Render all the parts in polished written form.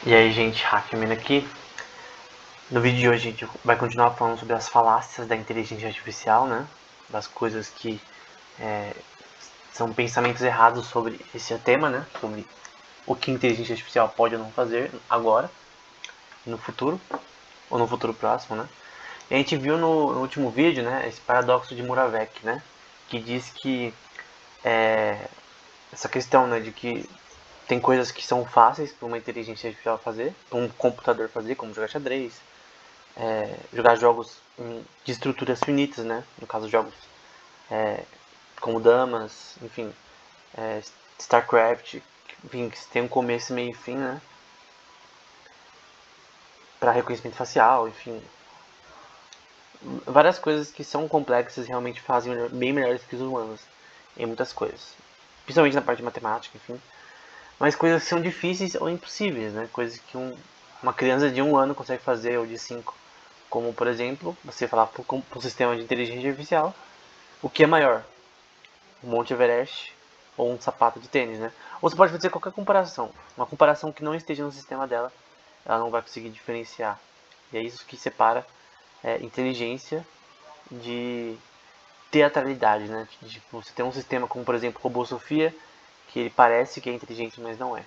E aí, gente, Hackman aqui. No vídeo de hoje a gente vai continuar falando sobre as falácias da inteligência artificial, né? Das coisas que são pensamentos errados sobre esse tema, né? Sobre o que a inteligência artificial pode ou não fazer agora, no futuro, ou no futuro próximo, né? E a gente viu no último vídeo, né? Esse paradoxo de Moravec, né? Que diz que essa questão, né? De que tem coisas que são fáceis para uma inteligência artificial fazer, para um computador fazer, como jogar xadrez, jogar jogos de estruturas finitas, né? No caso, jogos como Damas, enfim, StarCraft, enfim, que tem um começo, meio e fim, né? Para reconhecimento facial, enfim. Várias coisas que são complexas realmente fazem bem melhores que os humanos em muitas coisas. Principalmente na parte de matemática, enfim. Mas coisas que são difíceis ou impossíveis, né? Coisas que uma criança de 1 ano consegue fazer, ou de 5. Como, por exemplo, você falar para um sistema de inteligência artificial o que é maior, um Monte Everest ou um sapato de tênis, né? Ou você pode fazer qualquer comparação, uma comparação que não esteja no sistema dela, ela não vai conseguir diferenciar. E é isso que separa inteligência de teatralidade, né? Tipo, você tem um sistema como, por exemplo, Robô Sofia, que ele parece que é inteligente, mas não é.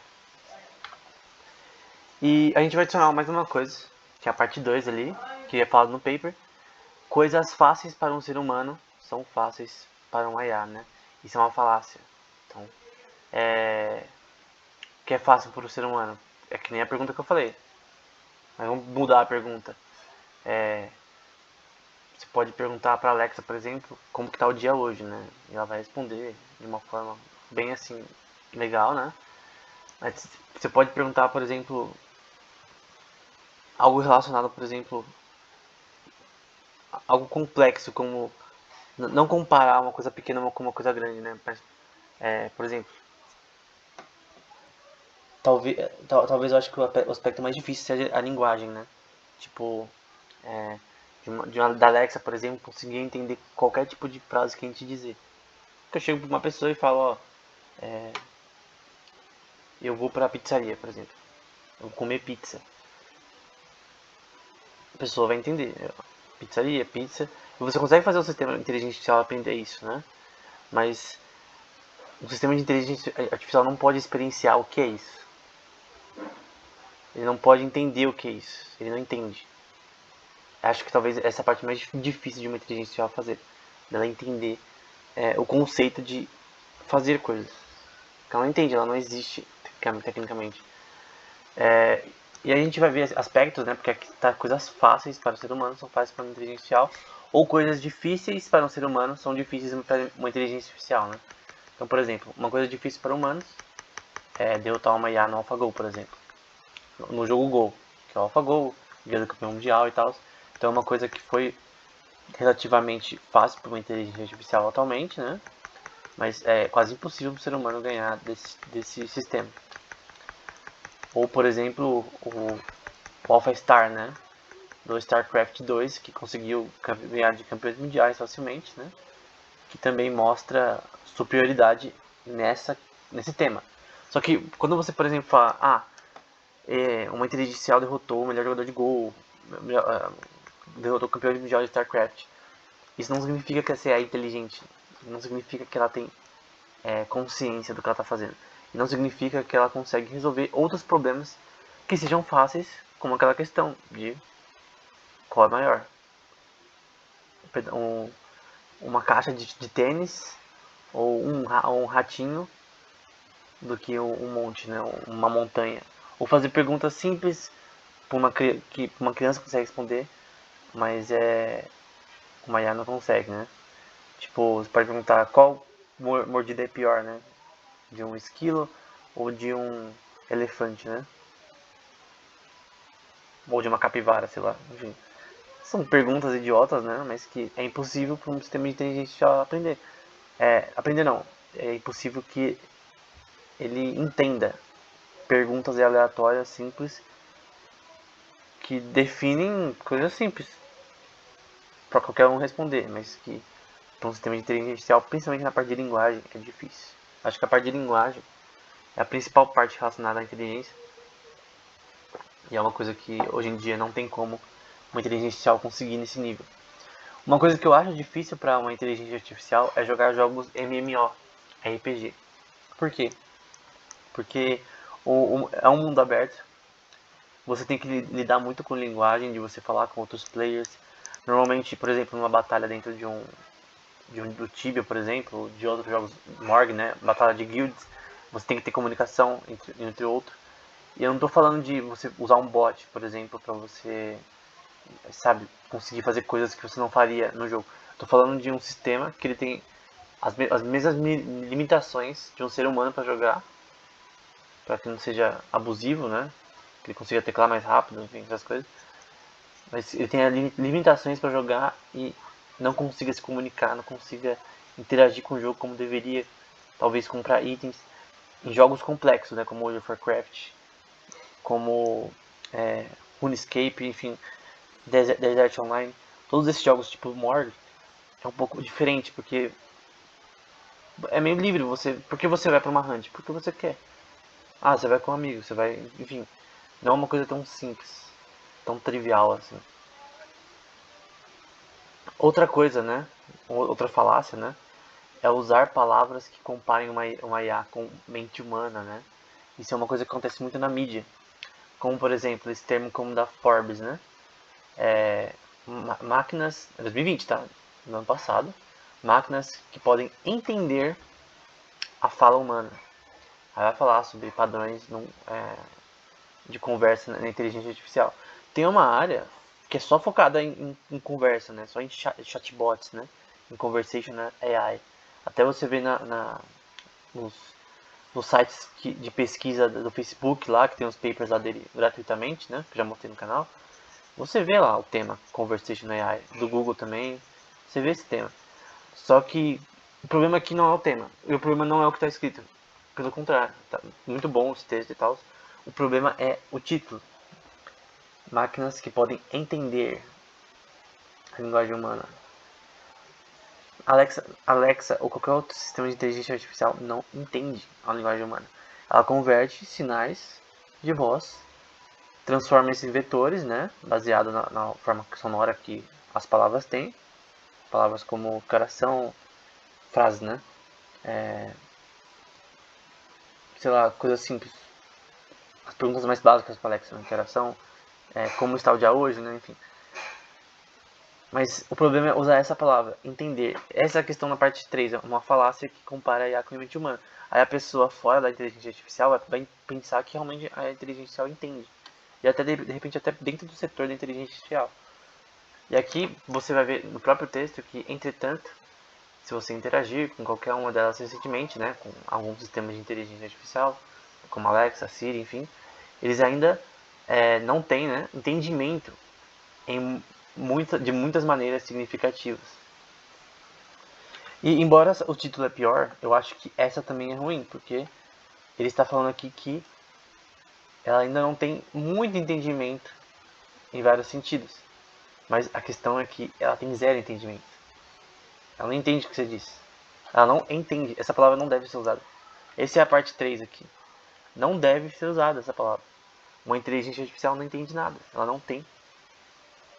E a gente vai adicionar mais uma coisa, que é a parte 2 ali, que é falado no paper. Coisas fáceis para um ser humano são fáceis para um IA, né? Isso é uma falácia. Então, o que é fácil para o ser humano? É que nem a pergunta que eu falei. Mas vamos mudar a pergunta. Você pode perguntar para a Alexa, por exemplo, como que tá o dia hoje, né? E ela vai responder de uma forma bem assim, legal, né? Mas você pode perguntar, por exemplo, algo relacionado, por exemplo, algo complexo, como não comparar uma coisa pequena com uma coisa grande, né? Mas, por exemplo, talvez eu acho que o aspecto mais difícil seja a linguagem, né? Tipo, da Alexa, por exemplo, conseguir entender qualquer tipo de frase que a gente dizer. Porque eu chego pra uma pessoa e falo, ó, eu vou pra pizzaria, por exemplo. Eu vou comer pizza. A pessoa vai entender. Pizzaria, pizza. E você consegue fazer o sistema inteligente artificial aprender isso, né? Mas o sistema de inteligência artificial não pode experienciar o que é isso. Ele não pode entender o que é isso. Ele não entende. Acho que talvez essa é a parte mais difícil de uma inteligência artificial fazer. Dela entender o conceito de fazer coisas. Porque ela não entende, ela não existe tecnicamente. E a gente vai ver aspectos, né? Porque aqui tá coisas fáceis para o ser humano são fáceis para uma inteligência artificial, ou coisas difíceis para um ser humano são difíceis para uma inteligência artificial, né? Então, por exemplo, uma coisa difícil para humanos é derrotar uma IA no AlphaGo, por exemplo. No jogo Go, que é o AlphaGo, guia do campeão mundial e tal. Então é uma coisa que foi relativamente fácil para uma inteligência artificial atualmente, né? Mas é quase impossível para o ser humano ganhar desse sistema. Ou, por exemplo, o Alpha Star, né? Do StarCraft 2, que conseguiu ganhar de campeões mundiais facilmente, né? Que também mostra superioridade nesse tema. Só que quando você, por exemplo, fala, uma inteligência artificial derrotou o melhor jogador de Go, derrotou o campeão mundial de StarCraft, isso não significa que essa é inteligente, não significa que ela tem consciência do que ela está fazendo. E não significa que ela consegue resolver outros problemas que sejam fáceis, como aquela questão de qual é maior. Uma caixa de tênis ou um ratinho do que um monte, né? Uma montanha. Ou fazer perguntas simples que uma criança consegue responder, mas uma IA não consegue, né? Tipo, você pode perguntar qual mordida é pior, né? De um esquilo ou de um elefante, né? Ou de uma capivara, sei lá. Enfim, são perguntas idiotas, né? Mas que é impossível para um sistema de inteligência aprender. Aprender não. É impossível que ele entenda perguntas aleatórias simples que definem coisas simples para qualquer um responder, mas que para um sistema de inteligência artificial, principalmente na parte de linguagem, é difícil. Acho que a parte de linguagem é a principal parte relacionada à inteligência, E é uma coisa que hoje em dia não tem como uma inteligência artificial conseguir nesse nível. Uma coisa que eu acho difícil para uma inteligência artificial é jogar jogos MMO, RPG. Por quê? Porque é um mundo aberto. Você tem que lidar muito com linguagem, de você falar com outros players. Normalmente, por exemplo, numa batalha dentro do Tibia, por exemplo, de outros jogos Morg, né? Batalha de guilds, você tem que ter comunicação entre outros. E eu não estou falando de você usar um bot, por exemplo, para você, sabe, conseguir fazer coisas que você não faria no jogo. Estou falando de um sistema que ele tem as mesmas limitações de um ser humano para jogar, para que não seja abusivo, né? Que ele consiga teclar mais rápido, enfim, essas coisas. Mas ele tem limitações para jogar e não consiga se comunicar, não consiga interagir com o jogo como deveria. Talvez comprar itens em jogos complexos, né? Como World of Warcraft, como RuneScape, enfim, Desert Online. Todos esses jogos tipo Morg é um pouco diferente, porque é meio livre. Por que você vai para uma hunt? Porque você quer. Ah, você vai com um amigo, você vai, enfim. Não é uma coisa tão simples, tão trivial assim. Outra coisa, né? Outra falácia, né? É usar palavras que comparem uma IA com mente humana, né? Isso é uma coisa que acontece muito na mídia. Como, por exemplo, esse termo como da Forbes, né? Máquinas, 2020, tá? No ano passado. Máquinas que podem entender a fala humana. Aí vai falar sobre padrões de conversa na inteligência artificial. Tem uma área que é só focada em conversa, né? Só em chatbots, né? Em conversation AI. Até você vê nos, nos sites de pesquisa do Facebook lá, que tem os papers lá dele gratuitamente, né? Que já mostrei no canal. Você vê lá o tema Conversation AI. Do Google também. Você vê esse tema. Só que o problema aqui não é o tema. E o problema não é o que está escrito. Pelo contrário, tá muito bom esse texto e tal. O problema é o título. Máquinas que podem entender a linguagem humana. Alexa ou qualquer outro sistema de inteligência artificial não entende a linguagem humana. Ela converte sinais de voz, transforma esses em vetores, né, baseado na forma sonora que as palavras têm. Palavras como coração, frases, né? Sei lá, coisas simples. As perguntas mais básicas para Alexa, né? Coração, como está o dia hoje, né? Enfim. Mas o problema é usar essa palavra, entender. Essa é a questão na parte 3, é uma falácia que compara a IA com a mente humana. Aí a pessoa fora da inteligência artificial vai pensar que realmente a inteligência artificial entende. E até de repente até dentro do setor da inteligência artificial. E aqui você vai ver no próprio texto que, entretanto, se você interagir com qualquer uma delas recentemente, né, com alguns sistemas de inteligência artificial, como Alexa, Siri, enfim, eles ainda não têm, né, entendimento de muitas maneiras significativas. E embora o título é pior, eu acho que essa também é ruim, porque ele está falando aqui que ela ainda não tem muito entendimento em vários sentidos. Mas a questão é que ela tem zero entendimento. Ela não entende o que você disse. Ela não entende. Essa palavra não deve ser usada. Essa é a parte 3 aqui. Não deve ser usada essa palavra. Uma inteligência artificial não entende nada. Ela não tem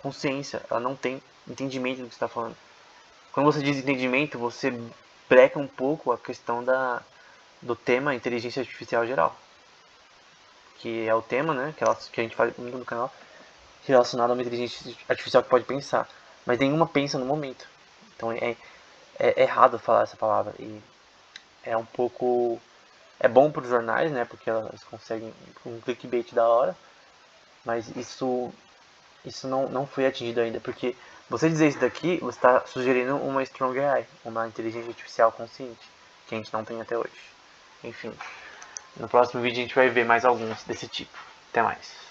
consciência. Ela não tem entendimento do que você está falando. Quando você diz entendimento, você breca um pouco a questão do tema inteligência artificial geral. Que é o tema, né? Que a gente fala muito no canal. Relacionado a uma inteligência artificial que pode pensar. Mas nenhuma pensa no momento. Então é errado falar essa palavra. E é um pouco... É bom para os jornais, né? Porque elas conseguem um clickbait da hora. Mas isso não foi atingido ainda. Porque você dizer isso daqui, você está sugerindo uma Strong AI, uma inteligência artificial consciente, que a gente não tem até hoje. Enfim, no próximo vídeo a gente vai ver mais alguns desse tipo. Até mais.